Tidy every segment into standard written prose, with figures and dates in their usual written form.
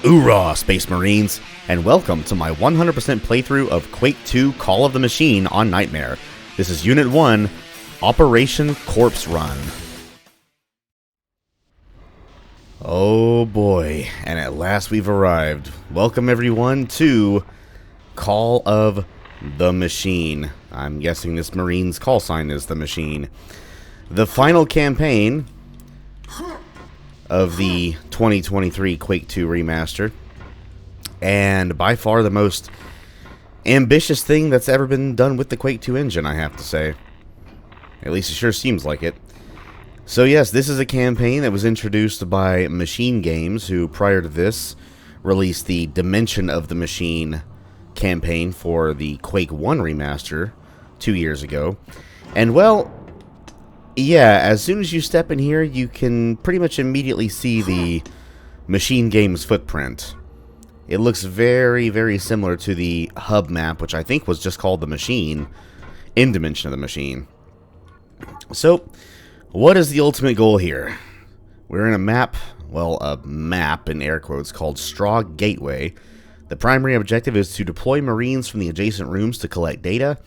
Oorah, Space Marines, and welcome to my 100% playthrough of Quake 2 Call of the Machine on Nightmare. This is Unit 1, Operation Corpse Run. Oh boy, and at last we've arrived. Welcome everyone to Call of the Machine. I'm guessing this Marine's call sign is the Machine. The final campaign of the 2023 Quake 2 remaster, and by far the most ambitious thing that's ever been done with the Quake 2 engine, I have to say. At least it sure seems like it. So yes, this is a campaign that was introduced by Machine Games, who prior to this released the Dimension of the Machine campaign for the Quake 1 remaster 2 years ago. And well, yeah, as soon as you step in here, you can pretty much immediately see the Machine Games footprint. It looks very, very similar to the hub map, which I think was just called the Machine, in Dimension of the Machine. So, what is the ultimate goal here? We're in a map, well, a map in air quotes, called Strogg Gateway. The primary objective is to deploy Marines from the adjacent rooms to collect data.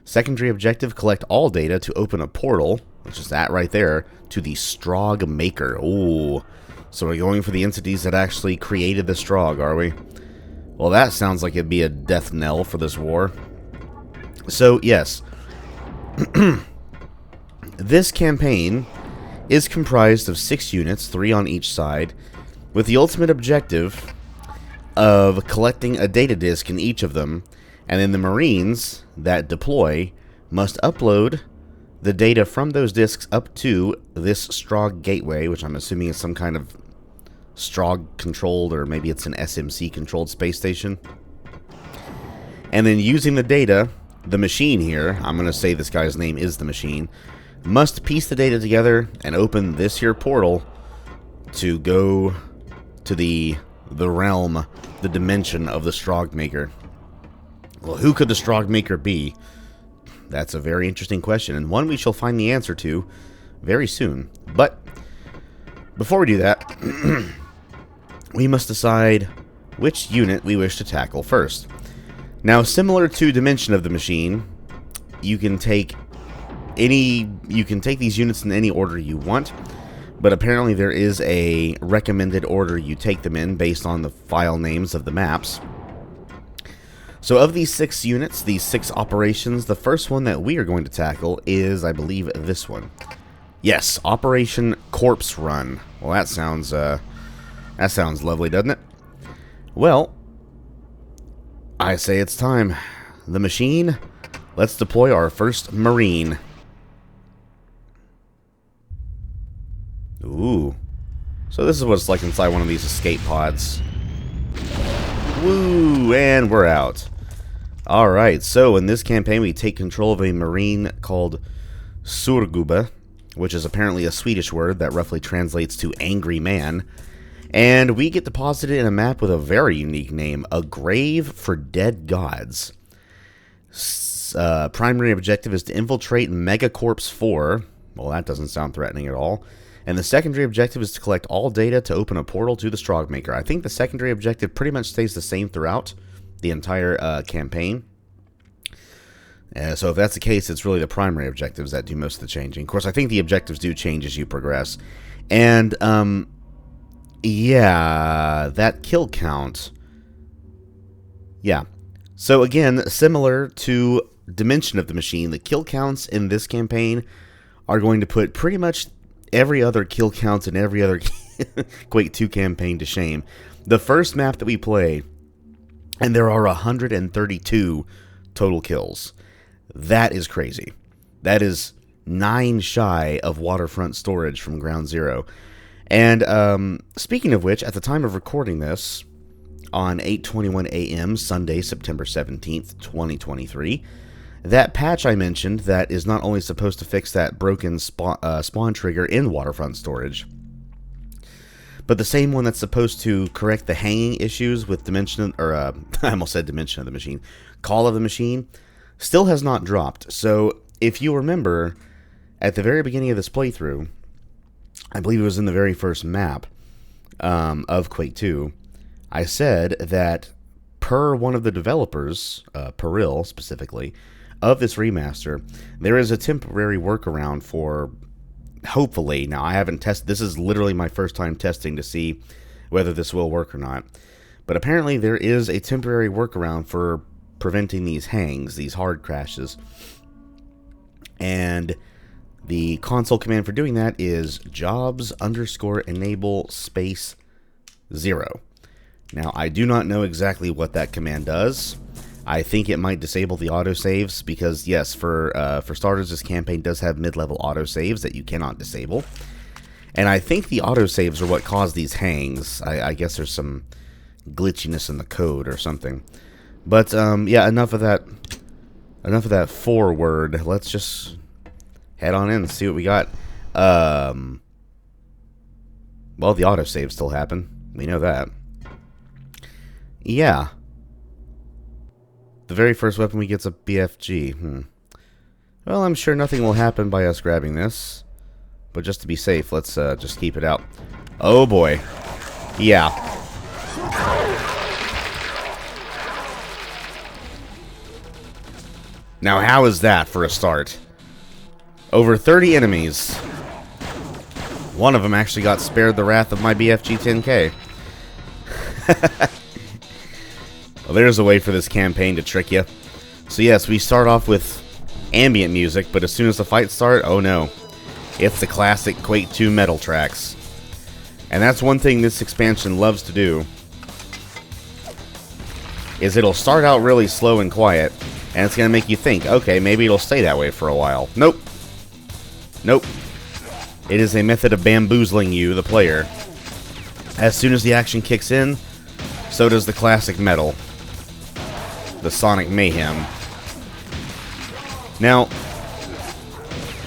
Secondary objective, collect all data to open a portal, which is that right there, to the Strogg Maker. Ooh, so we're going for the entities that actually created the Strogg, are we? Well, that sounds like it'd be a death knell for this war. So, yes. This campaign is comprised of 6 units, 3 on each side, with the ultimate objective of collecting a data disk in each of them, and then the Marines that deploy must upload the data from those disks up to this Strogg Gateway, which I'm assuming is some kind of Strogg-controlled, or maybe it's an SMC-controlled space station. And then using the data, the Machine here, I'm going to say this guy's name is the Machine, must piece the data together and open this here portal to go to the realm, the dimension of the Strogg Maker. Well, who could the Strogg Maker be? That's a very interesting question, and one we shall find the answer to very soon. But before we do that, we must decide which unit we wish to tackle first. Now, similar to Dimension of the Machine, you can take these units in any order you want, but apparently there is a recommended order you take them in based on the file names of the maps. So of these 6 units, these 6 operations, the first one that we are going to tackle is, I believe, this one. Yes, Operation Corpse Run. Well, that sounds lovely, doesn't it? Well, I say it's time. The Machine, let's deploy our first Marine. Ooh. So this is what it's like inside one of these escape pods. Woo, and we're out. Alright, so in this campaign we take control of a Marine called Surgubbe, which is apparently a Swedish word that roughly translates to angry man. And we get deposited in a map with a very unique name, a grave for dead gods. Primary objective is to infiltrate Megacorpse IV. Well, that doesn't sound threatening at all. And the secondary objective is to collect all data to open a portal to the Strogg Maker. I think the secondary objective pretty much stays the same throughout the entire campaign. So if that's the case, it's really the primary objectives that do most of the changing. Of course, I think the objectives do change as you progress. And, yeah, that kill count. Yeah. So again, similar to Dimension of the Machine, the kill counts in this campaign are going to put pretty much every other kill count in every other Quake 2 campaign to shame. The first map that we play, and there are 132 total kills. That is crazy. That is 9 shy of waterfront storage from Ground Zero. And speaking of which, at the time of recording this, on 8:21 a.m. Sunday, September 17th, 2023, that patch I mentioned that is not only supposed to fix that broken spawn trigger in waterfront storage, but the same one that's supposed to correct the hanging issues with Dimension, or I almost said Dimension of the Machine, Call of the Machine, still has not dropped. So if you remember, at the very beginning of this playthrough, I believe it was in the very first map of Quake 2, I said that per one of the developers, Peril specifically, of this remaster, there is a temporary workaround for, hopefully, now I haven't tested, this is literally my first time testing to see whether this will work or not, but apparently there is a temporary workaround for preventing these hangs, these hard crashes, and the console command for doing that is jobs_enable space 0. Now, I do not know exactly what that command does. I think it might disable the autosaves because, yes, for starters, this campaign does have mid-level autosaves that you cannot disable. And I think the autosaves are what cause these hangs. I guess there's some glitchiness in the code or something. But, yeah, enough of that forward. Let's just head on in and see what we got. Well, the autosaves still happen. We know that. Yeah. The very first weapon we get's a BFG. Well, I'm sure nothing will happen by us grabbing this. But just to be safe, let's just keep it out. Oh boy. Yeah. Now, how is that for a start? Over 30 enemies. One of them actually got spared the wrath of my BFG 10K. Well, there's a way for this campaign to trick you. So yes, we start off with ambient music, but as soon as the fights start, oh no. It's the classic Quake 2 metal tracks. And that's one thing this expansion loves to do, is it'll start out really slow and quiet, and it's going to make you think, okay, maybe it'll stay that way for a while. Nope. Nope. It is a method of bamboozling you, the player. As soon as the action kicks in, so does the classic metal. The Sonic Mayhem. Now,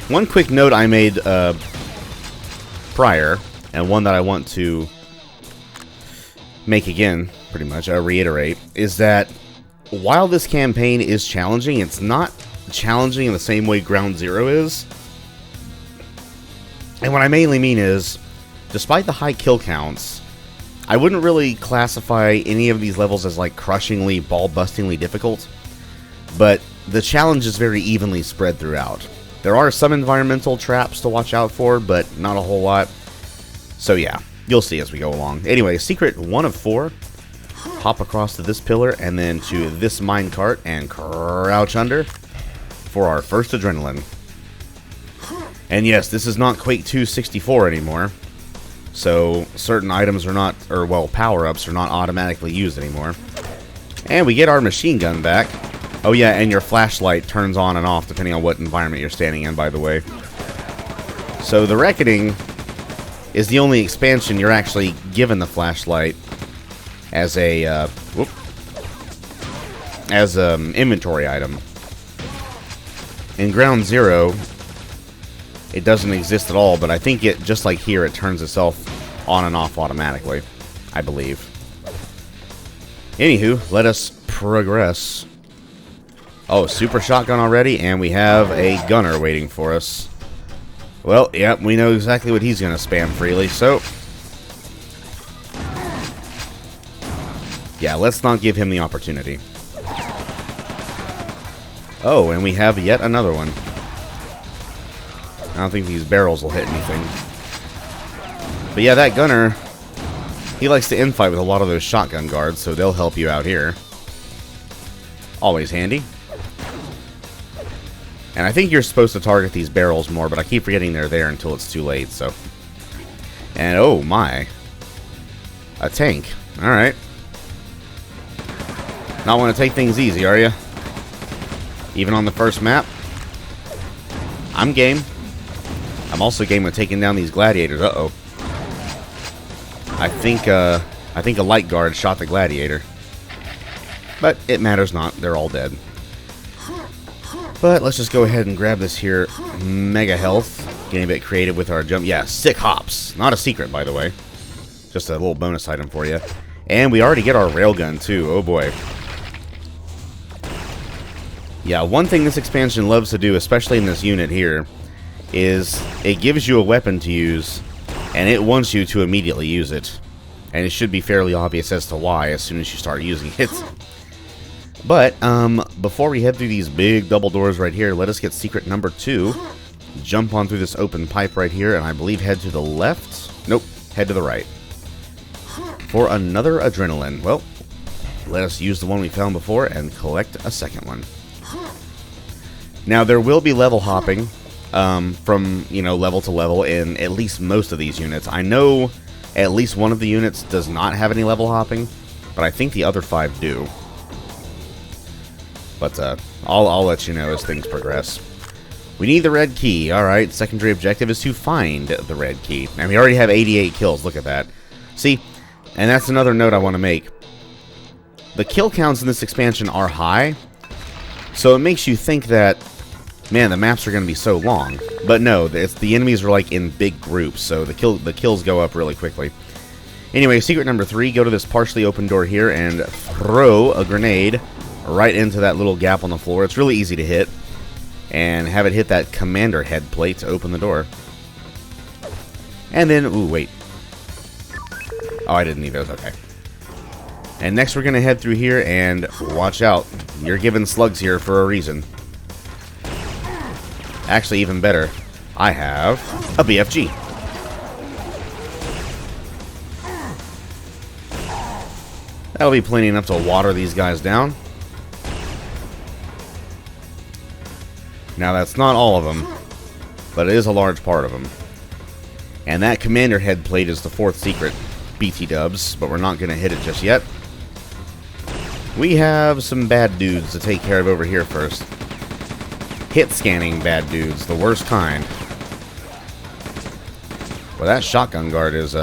one quick note I made prior, and one that I want to make again, pretty much, reiterate, is that while this campaign is challenging, it's not challenging in the same way Ground Zero is. And what I mainly mean is, despite the high kill counts, I wouldn't really classify any of these levels as like crushingly, ball-bustingly difficult, but the challenge is very evenly spread throughout. There are some environmental traps to watch out for, but not a whole lot. So yeah, you'll see as we go along. Anyway, secret 1 of 4. Hop across to this pillar and then to this minecart and crouch under for our first adrenaline. And yes, this is not Quake 2 64 anymore. So certain items are not, or well, power-ups are not automatically used anymore. And we get our machine gun back. Oh yeah, and your flashlight turns on and off depending on what environment you're standing in, by the way. So the Reckoning is the only expansion you're actually given the flashlight as a inventory item. In Ground Zero, it doesn't exist at all, but I think it, just like here, it turns itself on and off automatically, I believe. Anywho, let us progress. Oh, super shotgun already, and we have a gunner waiting for us. Well, yep, we know exactly what he's going to spam freely, so yeah, let's not give him the opportunity. Oh, and we have yet another one. I don't think these barrels will hit anything. But yeah, that gunner, he likes to infight with a lot of those shotgun guards, so they'll help you out here. Always handy. And I think you're supposed to target these barrels more, but I keep forgetting they're there until it's too late, so. And oh my. A tank. Alright. Not want to take things easy, are you? Even on the first map? I'm game. I'm also game with taking down these gladiators. Uh-oh. I think a light guard shot the gladiator. But it matters not. They're all dead. But let's just go ahead and grab this here mega health. Getting a bit creative with our jump. Yeah, sick hops. Not a secret, by the way. Just a little bonus item for you. And we already get our railgun, too. Oh, boy. Yeah, one thing this expansion loves to do, especially in this unit here, is it gives you a weapon to use, and it wants you to immediately use it. And it should be fairly obvious as to why as soon as you start using it. But, before we head through these big double doors right here, let us get secret number 2. Jump on through this open pipe right here, and I believe head to the left. Nope, head to the right. For another adrenaline. Well, let us use the one we found before and collect a second one. Now, there will be level hopping from, you know, level to level in at least most of these units. I know at least one of the units does not have any level hopping, but I think the other 5 do. But I'll let you know as things progress. We need the red key. Alright, secondary objective is to find the red key. And we already have 88 kills. Look at that. See, and that's another note I want to make. The kill counts in this expansion are high, so it makes you think that, man, the maps are going to be so long. But no, it's the enemies are like in big groups, so the kills go up really quickly. Anyway, secret number 3, go to this partially open door here and throw a grenade right into that little gap on the floor. It's really easy to hit. And have it hit that commander head plate to open the door. And then, ooh, wait. Oh, I didn't need those, okay. And next we're going to head through here and watch out. You're given slugs here for a reason. Actually, even better, I have a BFG. That'll be plenty enough to water these guys down. Now, that's not all of them, but it is a large part of them. And that commander head plate is the 4th secret, BT dubs, but we're not going to hit it just yet. We have some bad dudes to take care of over here first. Hit scanning bad dudes, the worst kind. Well, that shotgun guard is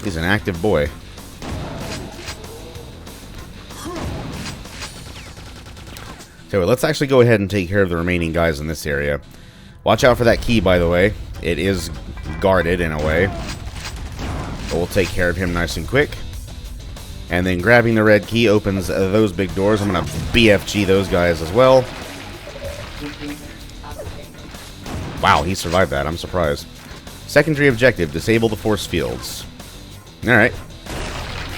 he's an active boy. So let's actually go ahead and take care of the remaining guys in this area. Watch out for that key, by the way. It is guarded in a way. But we'll take care of him nice and quick. And then grabbing the red key opens those big doors. I'm going to BFG those guys as well. Wow, he survived that. I'm surprised. Secondary objective, disable the force fields. Alright.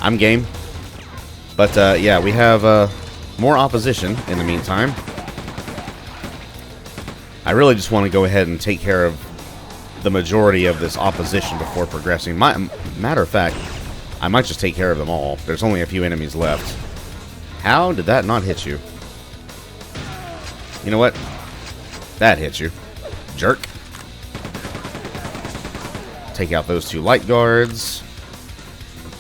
I'm game. But, yeah, we have more opposition in the meantime. I really just want to go ahead and take care of the majority of this opposition before progressing. Matter of fact, I might just take care of them all. There's only a few enemies left. How did that not hit you? You know what? That hit you. Jerk. Take out those 2 light guards.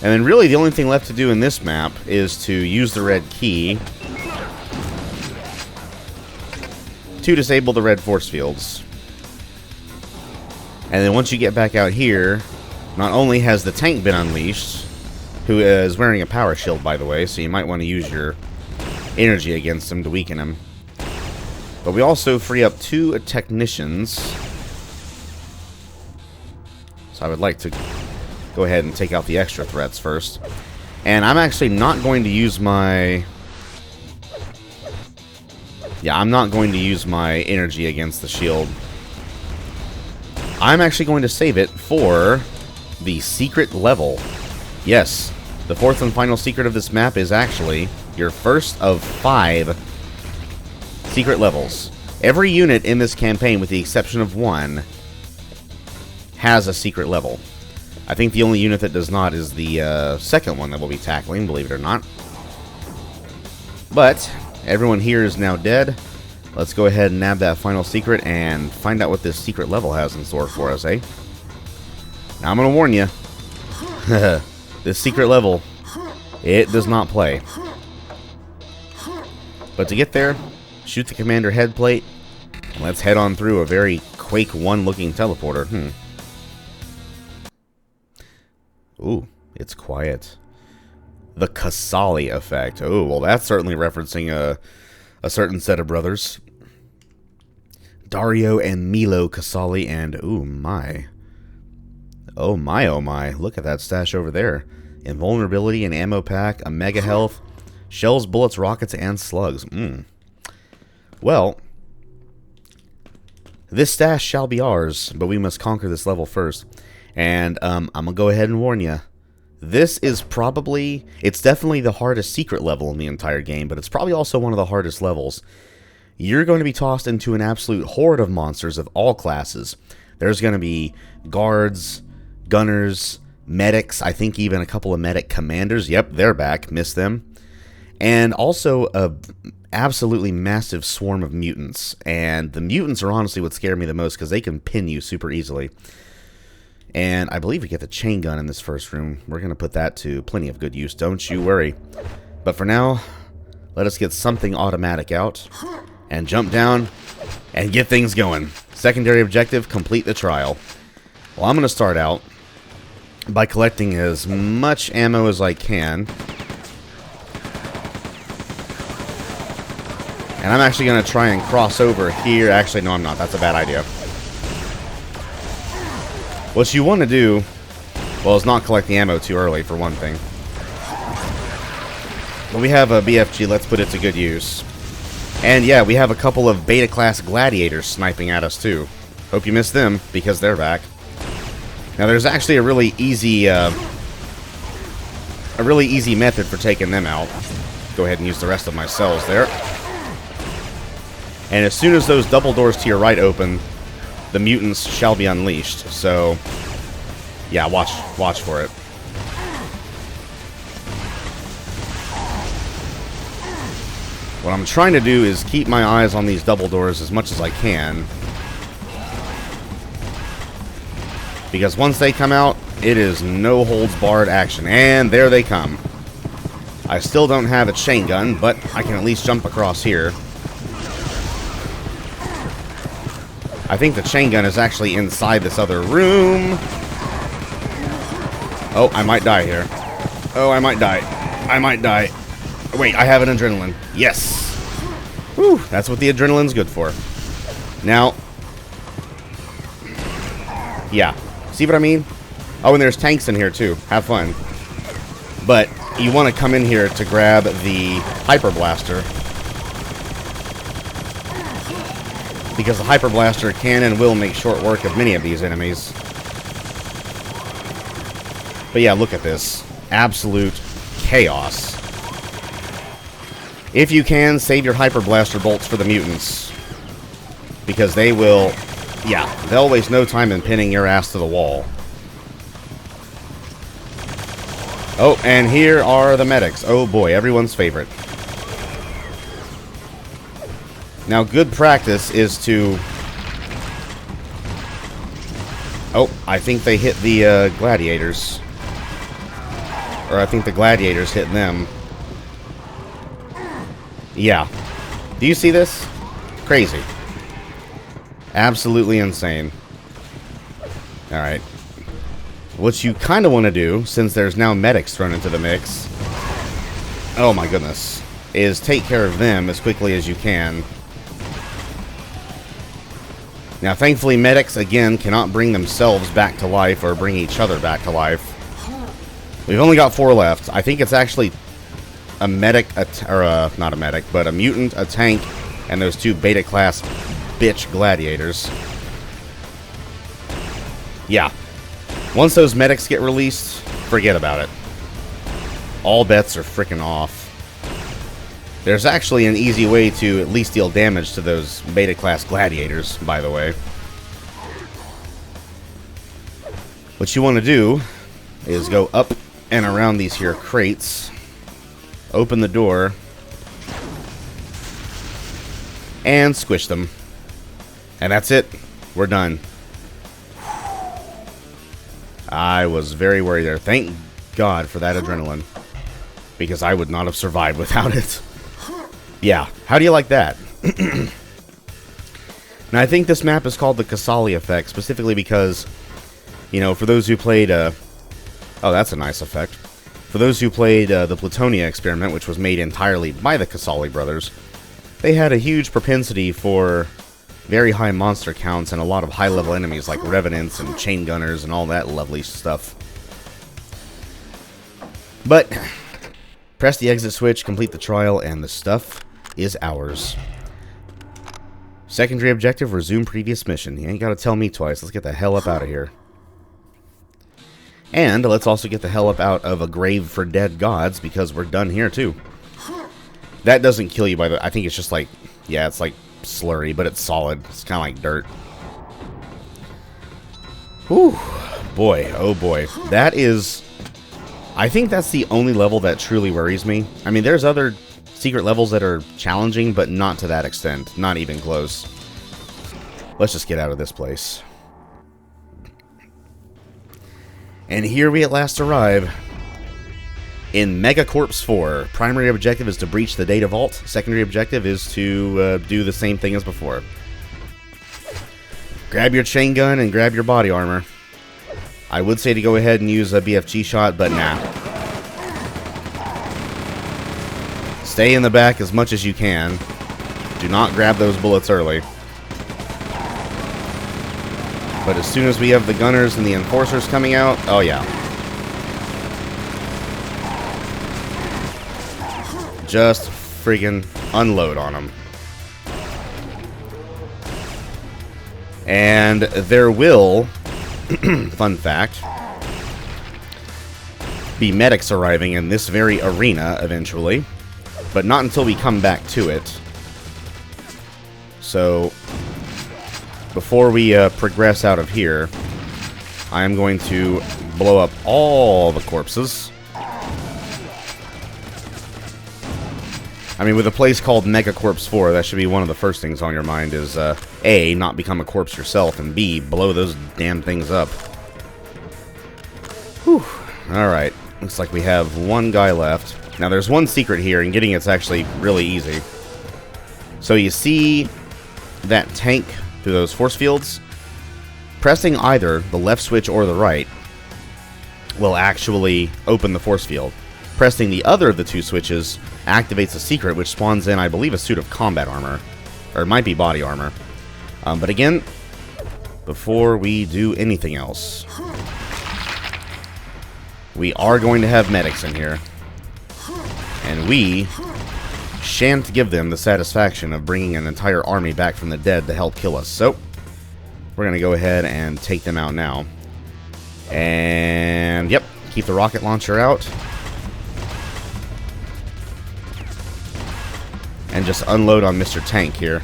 And then really the only thing left to do in this map is to use the red key to disable the red force fields. And then once you get back out here, not only has the tank been unleashed, who is wearing a power shield, by the way, so you might want to use your energy against him to weaken him. But we also free up 2 technicians. So I would like to go ahead and take out the extra threats first. And I'm actually not going to use my... Yeah, I'm not going to use my energy against the shield. I'm actually going to save it for the secret level. Yes, the 4th and final secret of this map is actually your first of 5 secret levels. Every unit in this campaign, with the exception of 1, has a secret level. I think the only unit that does not is the second one that we'll be tackling, believe it or not. But everyone here is now dead. Let's go ahead and nab that final secret and find out what this secret level has in store for us, eh? Now I'm going to warn you. This secret level, it does not play. But to get there, shoot the commander head plate, and let's head on through a very Quake 1 looking teleporter. Ooh, it's quiet. The Casali effect. Oh, well, that's certainly referencing a certain set of brothers. Dario and Milo Casali, and ooh, my. Oh my, look at that stash over there. Invulnerability, an ammo pack, a mega health, shells, bullets, rockets, and slugs. Well, this stash shall be ours, but we must conquer this level first. And I'm going to go ahead and warn you. This is probably... It's definitely the hardest secret level in the entire game, but it's probably also one of the hardest levels. You're going to be tossed into an absolute horde of monsters of all classes. There's going to be guards, gunners, medics, I think even a couple of medic commanders. Yep, they're back. Missed them. And also a absolutely massive swarm of mutants. And the mutants are honestly what scare me the most because they can pin you super easily. And I believe we get the chain gun in this first room. We're going to put that to plenty of good use, don't you worry. But for now, let us get something automatic out and jump down and get things going. Secondary objective, complete the trial. Well, I'm going to start out by collecting as much ammo as I can. And I'm actually going to try and cross over here. Actually, no, I'm not. That's a bad idea. What you want to do, well, is not collect the ammo too early, for one thing. But we have a BFG, let's put it to good use. And yeah, we have a couple of beta-class gladiators sniping at us, too. Hope you missed them, because they're back. Now, there's actually a really easy method for taking them out. Go ahead and use the rest of my cells there. And as soon as those double doors to your right open, the mutants shall be unleashed. So, yeah, watch for it. What I'm trying to do is keep my eyes on these double doors as much as I can. Because once they come out, it is no holds barred action. And there they come. I still don't have a chain gun, but I can at least jump across here. I think the chain gun is actually inside this other room. Oh, I might die here. Oh, I might die. I might die. Wait, I have an adrenaline. Yes. Whew, that's what the adrenaline's good for. Now, yeah. See what I mean? Oh, and there's tanks in here too. Have fun. But you want to come in here to grab the Hyper Blaster. Because the Hyper Blaster can and will make short work of many of these enemies. But yeah, look at this. Absolute chaos. If you can, save your Hyper Blaster bolts for the mutants. Because they will... Yeah, they'll waste no time in pinning your ass to the wall. Oh, and here are the medics. Oh boy, everyone's favorite. Now, good practice is to... Oh, I think they hit the gladiators. Or I think the gladiators hit them. Yeah. Do you see this? Crazy. Absolutely insane. Alright. What you kind of want to do, since there's now medics thrown into the mix... Oh my goodness. Is take care of them as quickly as you can. Now, thankfully, medics, again, cannot bring themselves back to life or bring each other back to life. We've only got 4 left. I think it's actually a medic, not a medic, but a mutant, a tank, and those 2 beta-class bitch gladiators. Yeah. Once those medics get released, forget about it. All bets are frickin' off. There's actually an easy way to at least deal damage to those beta-class gladiators, by the way. What you want to do is go up and around these here crates, open the door, and squish them. And that's it. We're done. I was very worried there. Thank God for that adrenaline. Because I would not have survived without it. Yeah, how do you like that? Now, I think this map is called the Casali effect, specifically because, you know, for those who played, oh, that's a nice effect. For those who played the Plutonia experiment, which was made entirely by the Casali brothers, they had a huge propensity for very high monster counts and a lot of high-level enemies like Revenants and Chain Gunners and all that lovely stuff. But press the exit switch, complete the trial, and the stuff is ours. Secondary objective, resume previous mission. You ain't gotta tell me twice. Let's get the hell up out of here. And let's also get the hell up out of a grave for dead gods, because we're done here too. That doesn't kill you by the... I think it's just like... Yeah, it's like slurry, but it's solid. It's kind of like dirt. Whew. Boy, oh boy. That is... I think that's the only level that truly worries me. I mean, there's other secret levels that are challenging, but not to that extent. Not even close. Let's just get out of this place. And here we at last arrive in Megacorpse IV. Primary objective is to breach the data vault. Secondary objective is to do the same thing as before. Grab your chain gun and grab your body armor. I would say to go ahead and use a BFG shot, but nah. Stay in the back as much as you can. Do not grab those bullets early. But as soon as we have the gunners and the enforcers coming out, oh yeah. Just friggin' unload on them. And there will, fun fact, be medics arriving in this very arena eventually, but not until we come back to it. So, before we progress out of here, I am going to blow up all the corpses. I mean, with a place called Megacorpse IV, that should be one of the first things on your mind is, A, not become a corpse yourself, and B, blow those damn things up. Whew. Alright, looks like we have one guy left. Now, there's one secret here, and getting it's actually really easy. So you see that tank through those force fields? Pressing either the left switch or the right will actually open the force field. Pressing the other of the two switches activates a secret, which spawns in, I believe, a suit of combat armor. Or it might be body armor. But again, before we do anything else, we are going to have medics in here. And we shan't give them the satisfaction of bringing an entire army back from the dead to help kill us. So, we're going to go ahead and take them out now. And, yep, keep the rocket launcher out. And just unload on Mr. Tank here.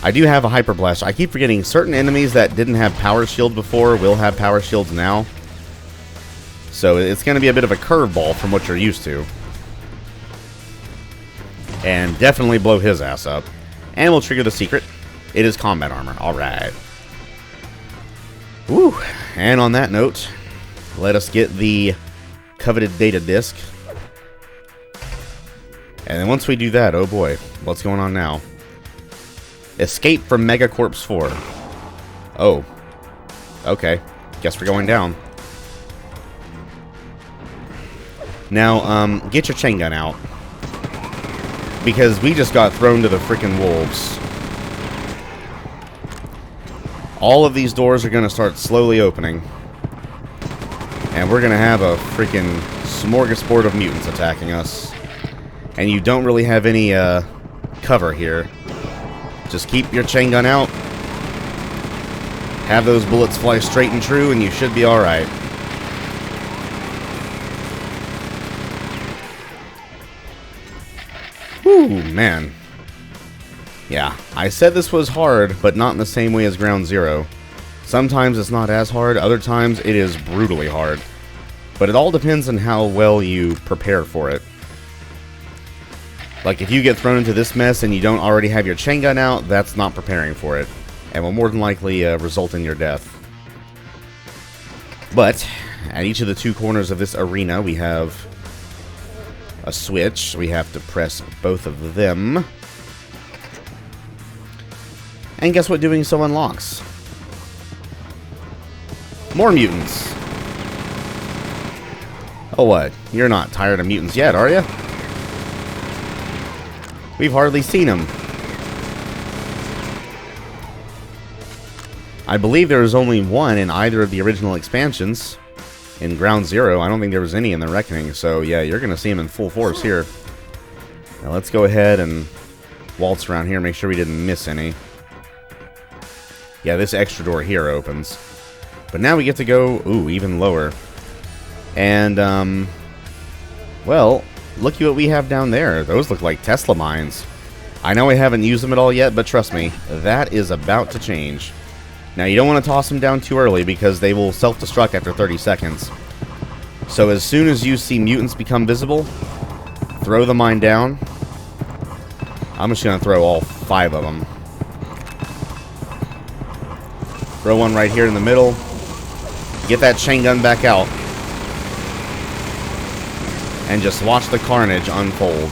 I do have a Hyper Blaster. I keep forgetting certain enemies that didn't have Power Shield before will have Power Shields now. So it's going to be a bit of a curveball from what you're used to. And definitely blow his ass up. And we'll trigger the secret. It is combat armor. Alright. Woo! And on that note, let us get the coveted data disk. And then once we do that, oh boy, what's going on now? Escape from Megacorpse IV. Oh. Okay. Guess we're going down. Now, get your chain gun out. Because we just got thrown to the frickin' wolves. All of these doors are going to start slowly opening. And we're going to have a frickin' smorgasbord of mutants attacking us. And you don't really have any cover here. Just keep your chain gun out. Have those bullets fly straight and true, and you should be alright. Whew, man. Yeah, I said this was hard, but not in the same way as Ground Zero. Sometimes it's not as hard, other times it is brutally hard. But it all depends on how well you prepare for it. Like, if you get thrown into this mess and you don't already have your chain gun out, that's not preparing for it. And will more than likely result in your death. But, at each of the two corners of this arena, we have a switch. We have to press both of them. And guess what doing so unlocks? More mutants. Oh, what? You're not tired of mutants yet, are you? We've hardly seen them. I believe there was only one in either of the original expansions. In Ground Zero, I don't think there was any in the Reckoning, so yeah, you're going to see them in full force here. Now let's go ahead and waltz around here, make sure we didn't miss any. Yeah, this extra door here opens. But now we get to go, ooh, even lower. And, well, looky what we have down there. Those look like Tesla mines. I know I haven't used them at all yet, but trust me, that is about to change. Now, you don't want to toss them down too early because they will self-destruct after 30 seconds. So as soon as you see mutants become visible, throw the mine down. I'm just going to throw all 5 of them. Throw one right here in the middle. Get that chain gun back out. And just watch the carnage unfold.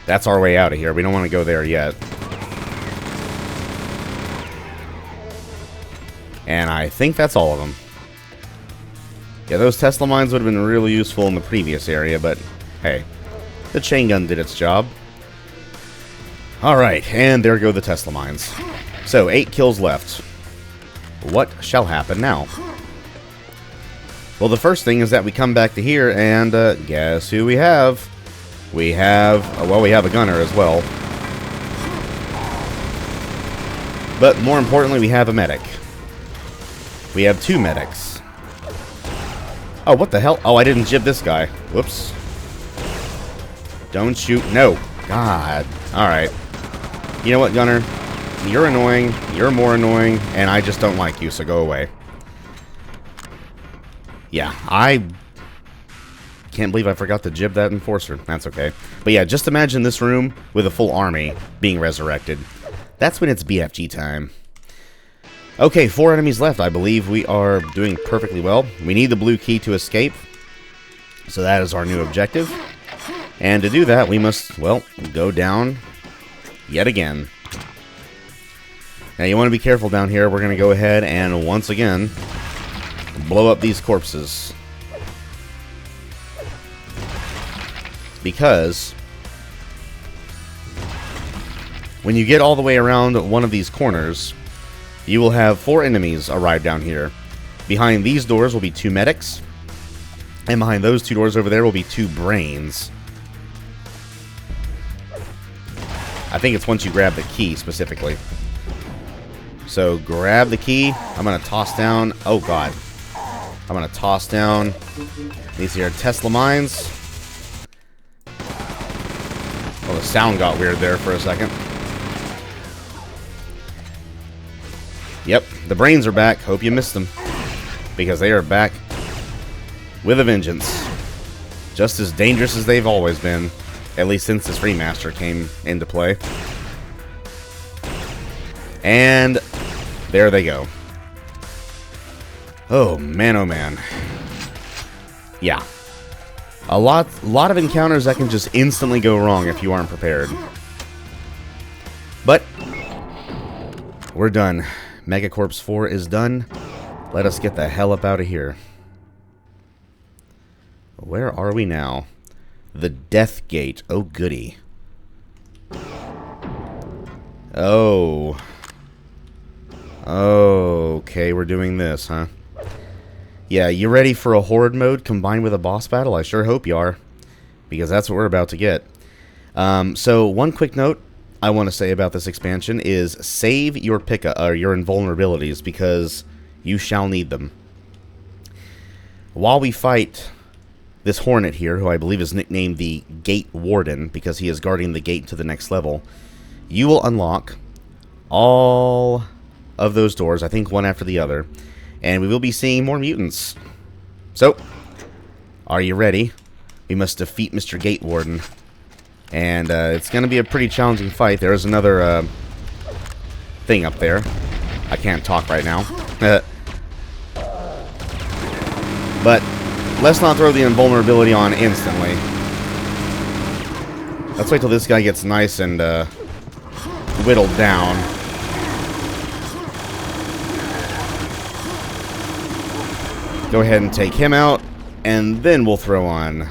That's our way out of here. We don't want to go there yet. And I think that's all of them. Yeah, those Tesla mines would have been really useful in the previous area, but hey, the chain gun did its job. Alright, and there go the Tesla mines. So, 8 kills left. What shall happen now? Well, the first thing is that we come back to here, and guess who we have? We have, well, we have a gunner as well. But more importantly, we have a medic. We have 2 medics. Oh, what the hell? Oh, I didn't jib this guy. Whoops. Don't shoot. No. God. Alright. You know what, gunner? You're annoying. You're more annoying. And I just don't like you, so go away. Yeah, I can't believe I forgot to jib that enforcer. That's okay. But yeah, just imagine this room with a full army being resurrected. That's when it's BFG time. Okay, 4 enemies left. I believe we are doing perfectly well. We need the blue key to escape. So that is our new objective. And to do that, we must, well, go down yet again. Now, you want to be careful down here. We're going to go ahead and, once again, blow up these corpses. Because when you get all the way around one of these corners, you will have 4 enemies arrive down here. Behind these doors will be 2 medics. And behind those 2 doors over there will be 2 brains. I think it's once you grab the key, specifically. So, grab the key. I'm going to toss down... Oh, God. I'm going to toss down these here Tesla mines. Oh, the sound got weird there for a second. Yep, the brains are back. Hope you missed them. Because they are back with a vengeance. Just as dangerous as they've always been. At least since this remaster came into play. And there they go. Oh man. Yeah. A lot of encounters that can just instantly go wrong if you aren't prepared. But we're done. Megacorpse IV is done. Let us get the hell up out of here. Where are we now? The Death Gate. Oh, goody. Oh. Okay, we're doing this, huh? Yeah, you ready for a horde mode combined with a boss battle? I sure hope you are. Because that's what we're about to get. So, one quick note I want to say about this expansion is save your your invulnerabilities, because you shall need them. While we fight this Hornet here, who I believe is nicknamed the Gate Warden because he is guarding the gate to the next level, you will unlock all of those doors, I think one after the other, and we will be seeing more mutants. So, are you ready? We must defeat Mr. Gate Warden. And it's going to be a pretty challenging fight. There is another thing up there. I can't talk right now. But let's not throw the invulnerability on instantly. Let's wait till this guy gets nice and whittled down. Go ahead and take him out, and then we'll throw on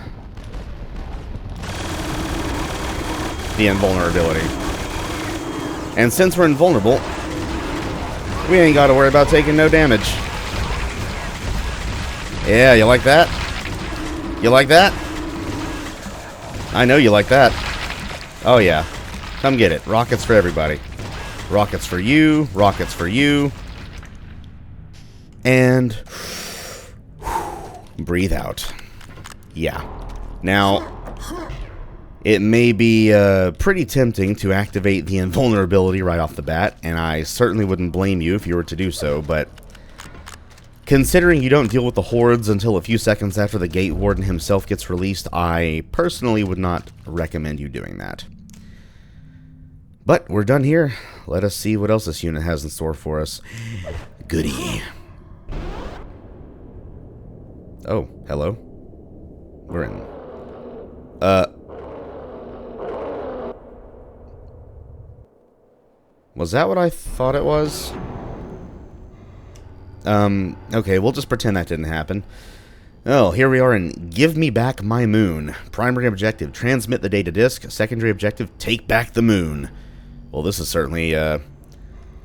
the invulnerability. And since we're invulnerable, we ain't got to worry about taking no damage. Yeah, you like that? You like that? I know you like that. Oh yeah. Come get it. Rockets for everybody. Rockets for you. Rockets for you. And breathe out. Yeah. Now, it may be pretty tempting to activate the invulnerability right off the bat, and I certainly wouldn't blame you if you were to do so, but considering you don't deal with the hordes until a few seconds after the Gate Warden himself gets released, I personally would not recommend you doing that. But we're done here. Let us see what else this unit has in store for us. Goody. Oh, hello. We're in. Was that what I thought it was? Okay, we'll just pretend that didn't happen. Oh, here we are in Give Me Back My Moon. Primary objective, transmit the data disk. Secondary objective, take back the moon. Well, this is certainly a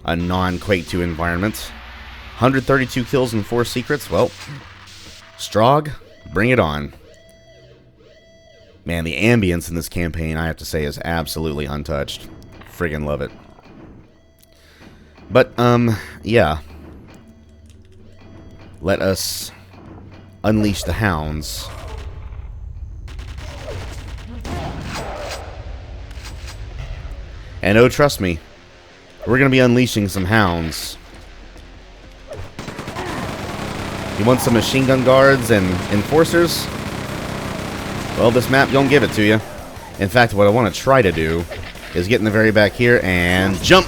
non-Quake 2 environment. 132 kills and 4 secrets. Well, Strogg, bring it on. Man, the ambience in this campaign, I have to say, is absolutely untouched. Friggin' love it. But, yeah. Let us unleash the hounds. And oh, trust me, we're going to be unleashing some hounds. You want some machine gun guards and enforcers? Well, this map don't give it to you. In fact, what I want to try to do is get in the very back here and jump.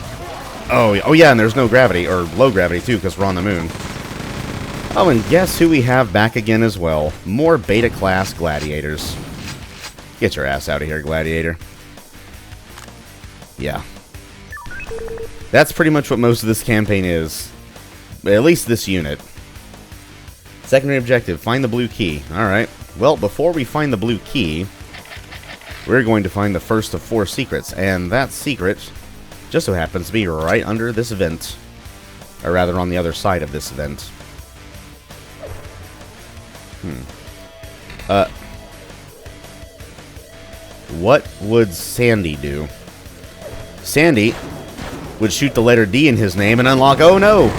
Oh yeah, and there's no gravity, or low gravity too, because we're on the moon. Oh, and guess who we have back again as well? More beta class gladiators. Get your ass out of here, gladiator. Yeah. That's pretty much what most of this campaign is. At least this unit. Secondary objective, find the blue key. Alright. Well, before we find the blue key, we're going to find the first of 4 secrets. And that secret just so happens to be right under this vent. Or rather, on the other side of this vent. What would Sandy do? Sandy would shoot the letter D in his name and unlock... Oh, no!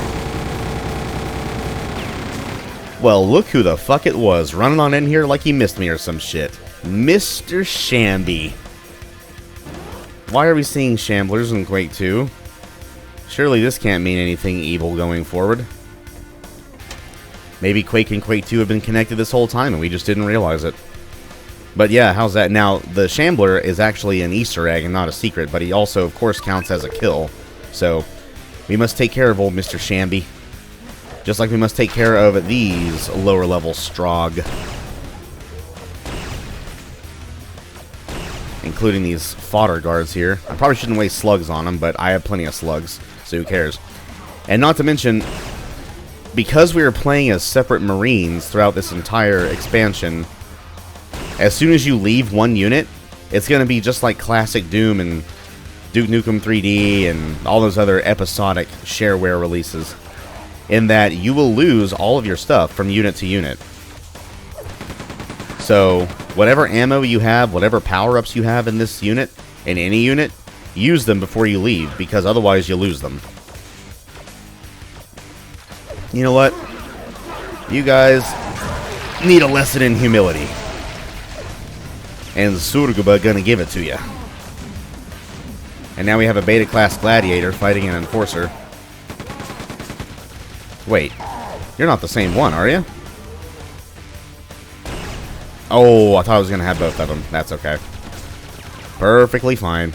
Well, look who the fuck it was, running on in here like he missed me or some shit. Mr. Shamby. Why are we seeing Shamblers in Quake 2? Surely this can't mean anything evil going forward. Maybe Quake and Quake 2 have been connected this whole time and we just didn't realize it. But yeah, how's that? Now, the Shambler is actually an Easter egg and not a secret, but he also, of course, counts as a kill. So, we must take care of old Mr. Shamby. Just like we must take care of these lower-level Strogg. Including these fodder guards here. I probably shouldn't waste slugs on them, but I have plenty of slugs, so who cares? And not to mention, because we are playing as separate Marines throughout this entire expansion, as soon as you leave one unit, it's going to be just like classic Doom and Duke Nukem 3D and all those other episodic shareware releases, in that you will lose all of your stuff from unit to unit. So, whatever ammo you have, whatever power-ups you have in this unit, in any unit, use them before you leave, because otherwise you lose them. You know what? You guys need a lesson in humility. And Surguba gonna give it to you. And now we have a beta class gladiator fighting an enforcer. Wait, you're not the same one, are you? Oh, I thought I was gonna have both of them. That's okay. Perfectly fine.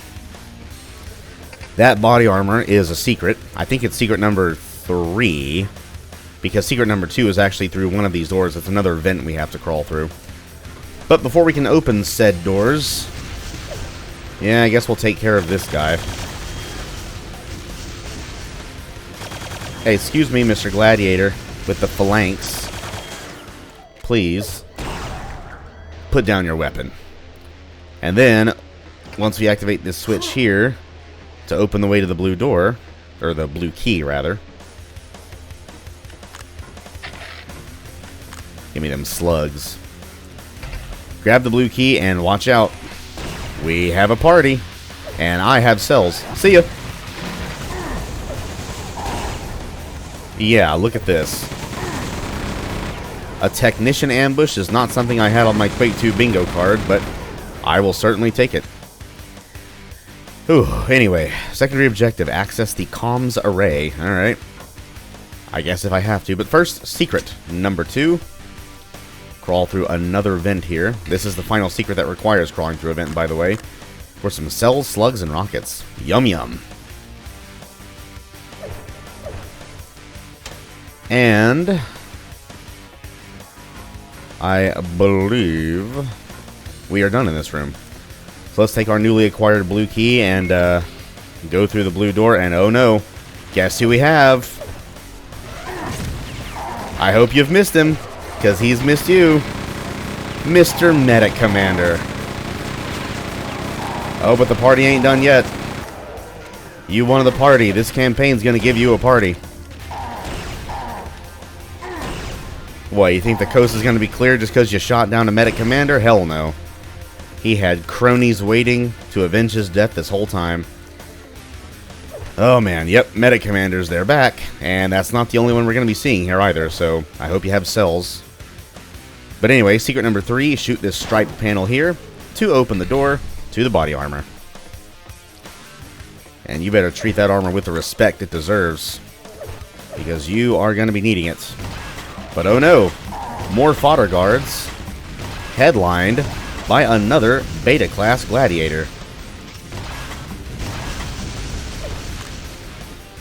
That body armor is a secret. I think it's secret number 3. Because secret number 2 is actually through one of these doors. It's another vent we have to crawl through. But before we can open said doors... Yeah, I guess we'll take care of this guy. Hey, excuse me, Mr. Gladiator, with the phalanx. Please, put down your weapon. And then, once we activate this switch here, to open the way to the blue door, or the blue key, rather. Give me them slugs. Grab the blue key and watch out. We have a party. And I have cells. See ya. Yeah, look at this. A technician ambush is not something I had on my Quake 2 bingo card, but I will certainly take it. Ooh, anyway, secondary objective, access the comms array. Alright. I guess if I have to, but first, secret number 2. Crawl through another vent here. This is the final secret that requires crawling through a vent, by the way. For some cells, slugs, and rockets. Yum yum. And I believe we are done in this room. So let's take our newly acquired blue key and go through the blue door. And oh no, guess who we have? I hope you've missed him, because he's missed you. Mr. Medic Commander. Oh, but the party ain't done yet. You wanted the party. This campaign's going to give you a party. What, you think the coast is going to be clear just because you shot down a Medic Commander? Hell no. He had cronies waiting to avenge his death this whole time. Oh man, yep, Medic Commanders, they're back. And that's not the only one we're going to be seeing here either, so I hope you have cells. But anyway, secret number 3, shoot this striped panel here to open the door to the body armor. And you better treat that armor with the respect it deserves, because you are going to be needing it. But oh no, more fodder guards, headlined by another beta class gladiator.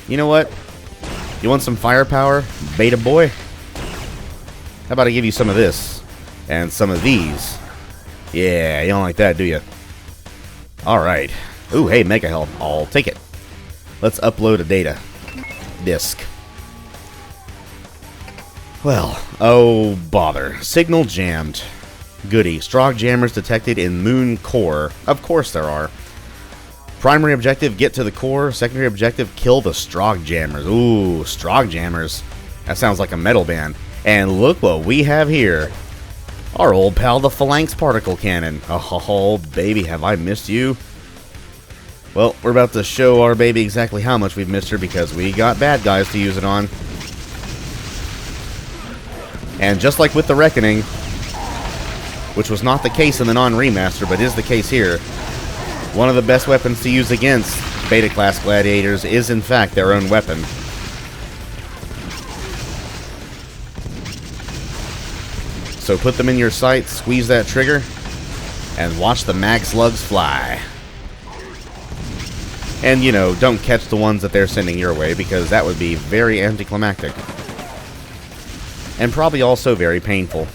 You know what? You want some firepower, beta boy? How about I give you some of this and some of these? Yeah, you don't like that, do you? Alright. Ooh, hey, Mega Health. I'll take it. Let's upload a data disk. Well, oh bother. Signal jammed. Goody. Strogg Jammers detected in Moon Core. Of course there are. Primary objective, get to the core. Secondary objective, kill the Strogg Jammers. Ooh, Strogg Jammers. That sounds like a metal band. And look what we have here. Our old pal, the Phalanx Particle Cannon. Oh, baby, have I missed you. Well, we're about to show our baby exactly how much we've missed her, because we got bad guys to use it on. And just like with the Reckoning, which was not the case in the non-remaster, but is the case here, one of the best weapons to use against beta-class gladiators is, in fact, their own weapon. So put them in your sights, squeeze that trigger, and watch the mag slugs fly. And, you know, don't catch the ones that they're sending your way, because that would be very anticlimactic. And probably also very painful.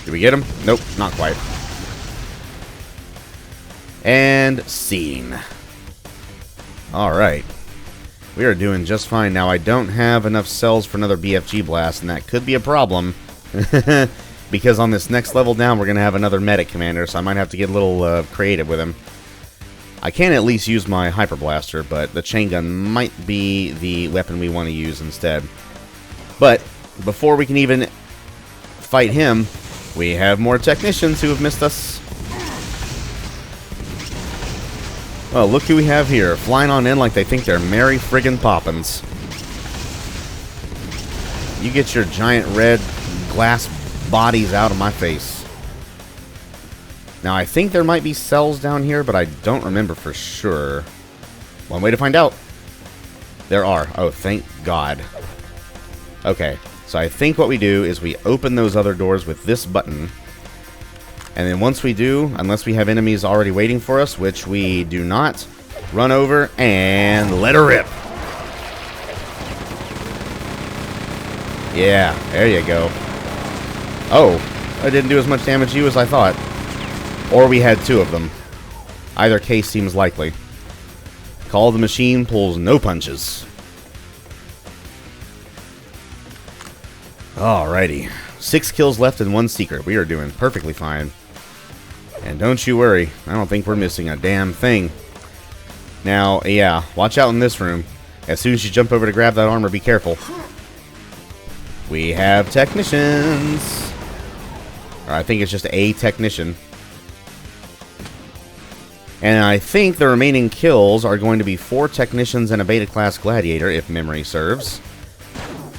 Did we get him? Nope, not quite. And scene. Alright. We are doing just fine. Now, I don't have enough cells for another BFG blast, and that could be a problem. Because on this next level down, we're going to have another Medic Commander, so I might have to get a little creative with him. I can at least use my Hyper Blaster, but the chain gun might be the weapon we want to use instead. But before we can even fight him, we have more technicians who have missed us. Well, look who we have here, flying on in like they think they're Mary friggin' Poppins. You get your giant red glass bodies out of my face. Now, I think there might be cells down here, but I don't remember for sure. One way to find out. There are. Oh, thank God. Okay, so I think what we do is we open those other doors with this button. And then once we do, unless we have enemies already waiting for us, which we do not, run over and let her rip. Yeah, there you go. Oh, I didn't do as much damage to you as I thought. Or we had two of them. Either case seems likely. Call the machine pulls no punches. Alrighty. 6 kills left and 1 secret. We are doing perfectly fine. And don't you worry, I don't think we're missing a damn thing. Now, yeah, watch out in this room. As soon as you jump over to grab that armor, be careful. We have technicians. Or I think it's just a technician. And I think the remaining kills are going to be 4 technicians and a beta class gladiator, if memory serves.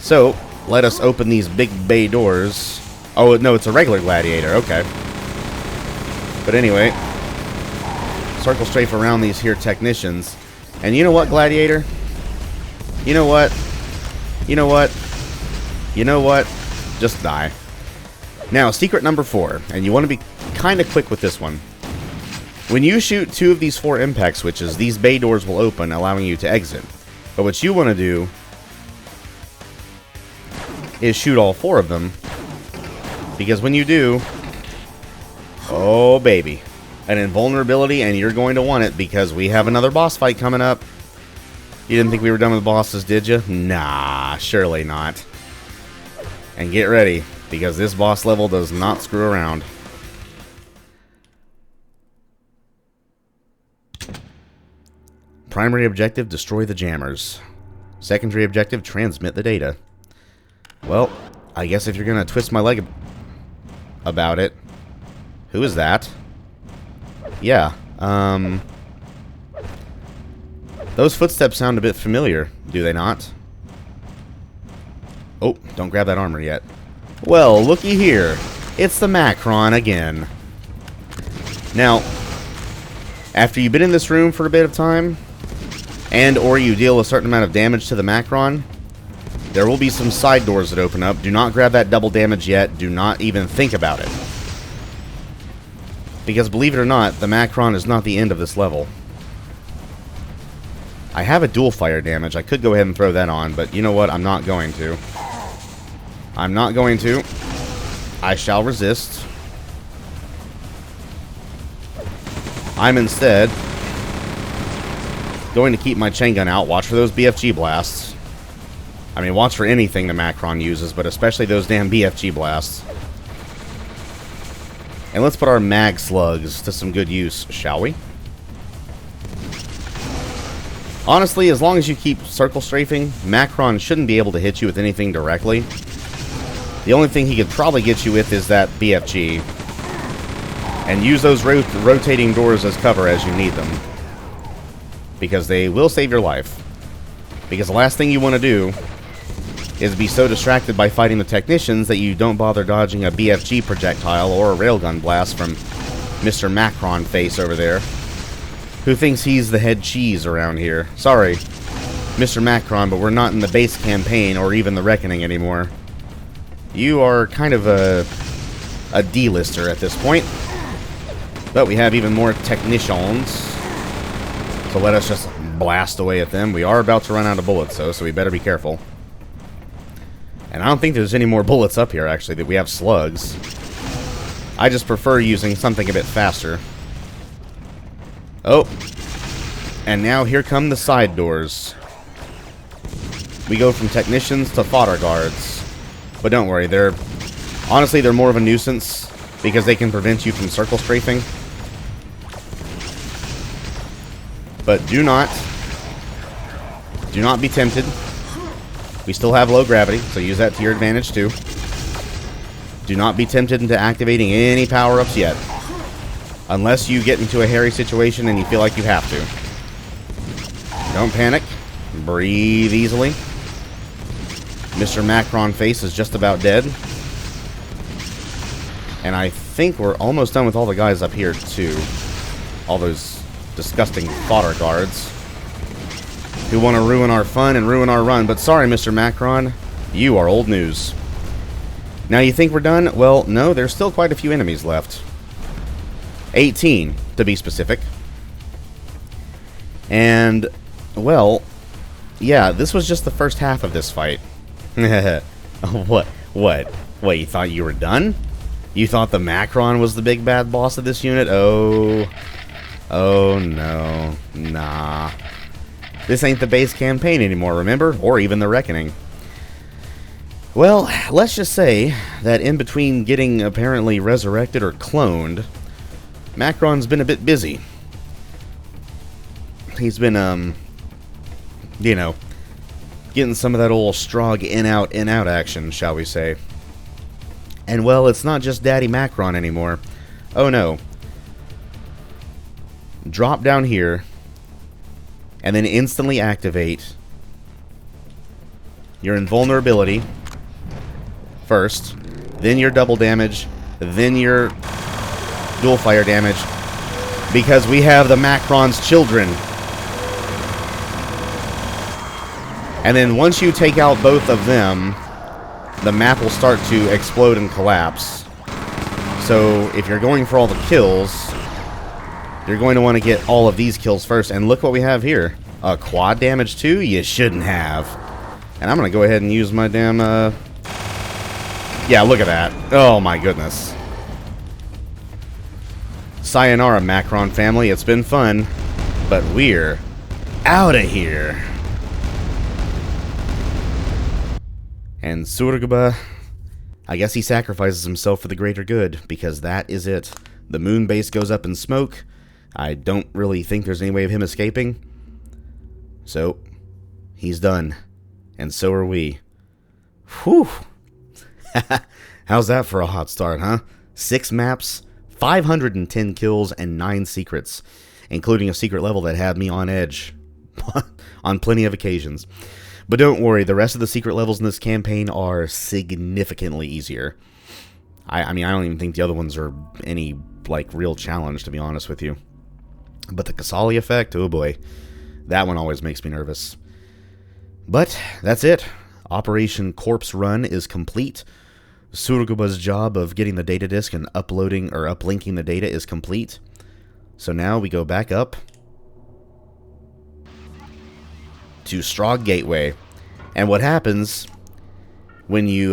So, let us open these big bay doors. Oh, no, it's a regular gladiator. Okay. But anyway, circle strafe around these here technicians. And you know what, gladiator? You know what? You know what? You know what? Just die. Now, secret number 4. And you want to be kind of quick with this one. When you shoot 2 of these 4 impact switches, these bay doors will open, allowing you to exit. But what you want to do is shoot all 4 of them. Because when you do, oh baby, an invulnerability, and you're going to want it because we have another boss fight coming up. You didn't think we were done with bosses, did you? Nah, surely not. And get ready, because this boss level does not screw around. Primary objective, destroy the jammers. Secondary objective, transmit the data. Well, I guess if you're going to twist my leg about it. Who is that? Yeah, those footsteps sound a bit familiar, do they not? Oh, don't grab that armor yet. Well, looky here. It's the Makron again. Now, after you've been in this room for a bit of time, and or you deal a certain amount of damage to the Makron, there will be some side doors that open up. Do not grab that double damage yet. Do not even think about it. Because believe it or not, the Makron is not the end of this level. I have a dual fire damage. I could go ahead and throw that on, but you know what? I'm not going to. I'm not going to. I shall resist. I'm instead going to keep my chain gun out. Watch for those BFG blasts. I mean, watch for anything the Makron uses, but especially those damn BFG blasts. And let's put our mag slugs to some good use, shall we? Honestly, as long as you keep circle strafing, Makron shouldn't be able to hit you with anything directly. The only thing he could probably get you with is that BFG. And use those rotating doors as cover as you need them. Because they will save your life. Because the last thing you want to do is be so distracted by fighting the technicians that you don't bother dodging a BFG projectile or a railgun blast from Mr. Makron face over there, who thinks he's the head cheese around here. Sorry, Mr. Makron, but we're not in the base campaign or even the Reckoning anymore. You are kind of a D-lister at this point. But we have even more technicians, so let us just blast away at them. We are about to run out of bullets, though, so we better be careful. And I don't think there's any more bullets up here, actually, that we have slugs. I just prefer using something a bit faster. Oh. And now here come the side doors. We go from technicians to fodder guards. But don't worry, honestly, they're more of a nuisance because they can prevent you from circle strafing. But do not be tempted. We still have low gravity, so use that to your advantage too. Do not be tempted into activating any power-ups yet. Unless you get into a hairy situation and you feel like you have to. Don't panic. Breathe easily. Mr. Makron face is just about dead. And I think we're almost done with all the guys up here too. All those disgusting fodder guards who want to ruin our fun and ruin our run. But sorry, Mr. Makron, you are old news. Now you think we're done? Well, no, there's still quite a few enemies left. 18, to be specific. And, well, yeah, this was just the first half of this fight. What, you thought you were done? You thought the Makron was the big bad boss of this unit? Oh no, nah. This ain't the base campaign anymore, remember? Or even the Reckoning. Well, let's just say that in between getting apparently resurrected or cloned, Makron's been a bit busy. He's been, you know, getting some of that old Strogg in-out action, shall we say. And, well, it's not just Daddy Makron anymore. Oh, no. drop down here, and then instantly activate your invulnerability first, then your double damage, then your dual fire damage, because we have the Makron's children. And then once you take out both of them, the map will start to explode and collapse. So if you're going for all the kills, you're going to want to get all of these kills first. And look what we have here. A quad damage too? You shouldn't have. And I'm going to go ahead and use my damn... Yeah, look at that. Oh my goodness. Sayonara, Makron family. It's been fun. But we're out of here. And Strogg, I guess he sacrifices himself for the greater good, because that is it. The moon base goes up in smoke. I don't really think there's any way of him escaping. So, he's done. And so are we. Whew. How's that for a hot start, huh? 6 maps, 510 kills, and 9 secrets, including a secret level that had me on edge on plenty of occasions. But don't worry, the rest of the secret levels in this campaign are significantly easier. I mean, I don't even think the other ones are any, like, real challenge, to be honest with you. But the Casali effect, oh boy, that one always makes me nervous. But that's it. Operation Corpse Run is complete. Strog's job of getting the data disk and uploading or uplinking the data is complete. So now we go back up to Strogg Gateway. And what happens when you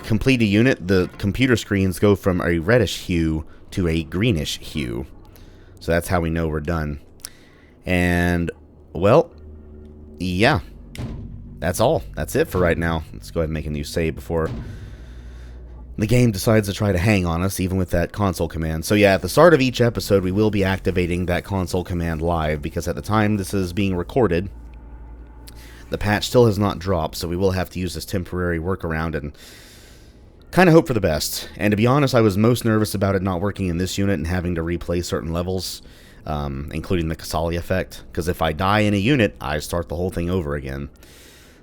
complete a unit, the computer screens go from a reddish hue to a greenish hue. So that's how we know we're done. And, well, yeah, that's all. That's it for right now. Let's go ahead and make a new save before the game decides to try to hang on us, even with that console command. So yeah, at the start of each episode, we will be activating that console command live, because at the time this is being recorded, the patch still has not dropped, so we will have to use this temporary workaround and kind of hope for the best. And to be honest, I was most nervous about it not working in this unit and having to replay certain levels, including the Casali effect, because if I die in a unit, I start the whole thing over again.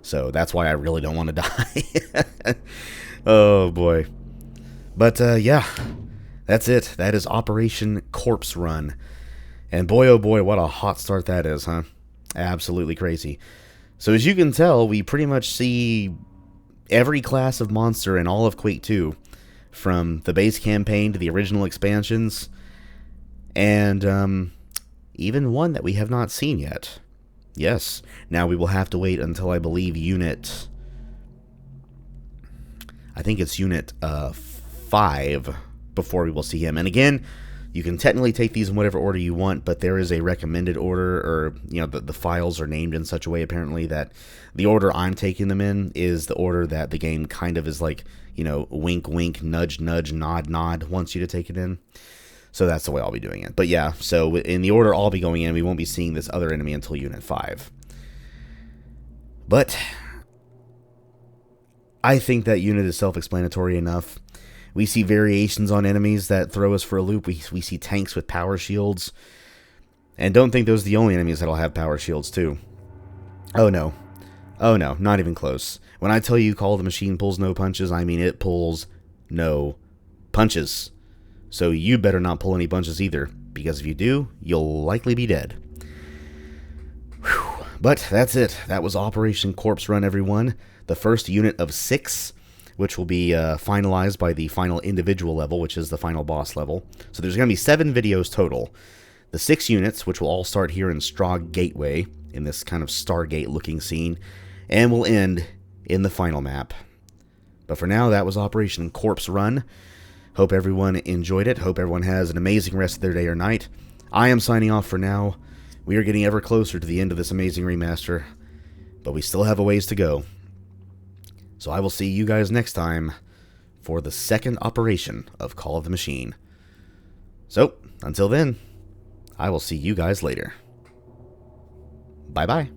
So that's why I really don't want to die. Oh boy. But yeah, that's it. That is Operation Corpse Run. And boy oh boy, what a hot start that is, huh? Absolutely crazy. So as you can tell, we pretty much see every class of monster in all of Quake 2, from the base campaign to the original expansions, and even one that we have not seen yet. Yes, now we will have to wait until I believe Unit... I think it's Unit 5 before we will see him. And again, you can technically take these in whatever order you want, but there is a recommended order, or, you know, the files are named in such a way, apparently, that the order I'm taking them in is the order that the game kind of is like, you know, wink, wink, nudge, nudge, nod, nod, wants you to take it in. So that's the way I'll be doing it. But yeah, so in the order I'll be going in, we won't be seeing this other enemy until Unit 5. But I think that unit is self-explanatory enough. We see variations on enemies that throw us for a loop. We see tanks with power shields. And don't think those are the only enemies that'll have power shields too. Oh no. Oh no, not even close. When I tell you Call of the Machine pulls no punches, I mean it pulls no punches. So you better not pull any punches either, because if you do, you'll likely be dead. Whew. But that's it. That was Operation Corpse Run, everyone. The first unit of 6, which will be finalized by the final individual level, which is the final boss level. So there's going to be 7 videos total. The 6 units, which will all start here in Strogg Gateway, in this kind of Stargate-looking scene, and will end in the final map. But for now, that was Operation Corpse Run. Hope everyone enjoyed it. Hope everyone has an amazing rest of their day or night. I am signing off for now. We are getting ever closer to the end of this amazing remaster, but we still have a ways to go. So I will see you guys next time for the second operation of Call of the Machine. So, until then, I will see you guys later. Bye-bye.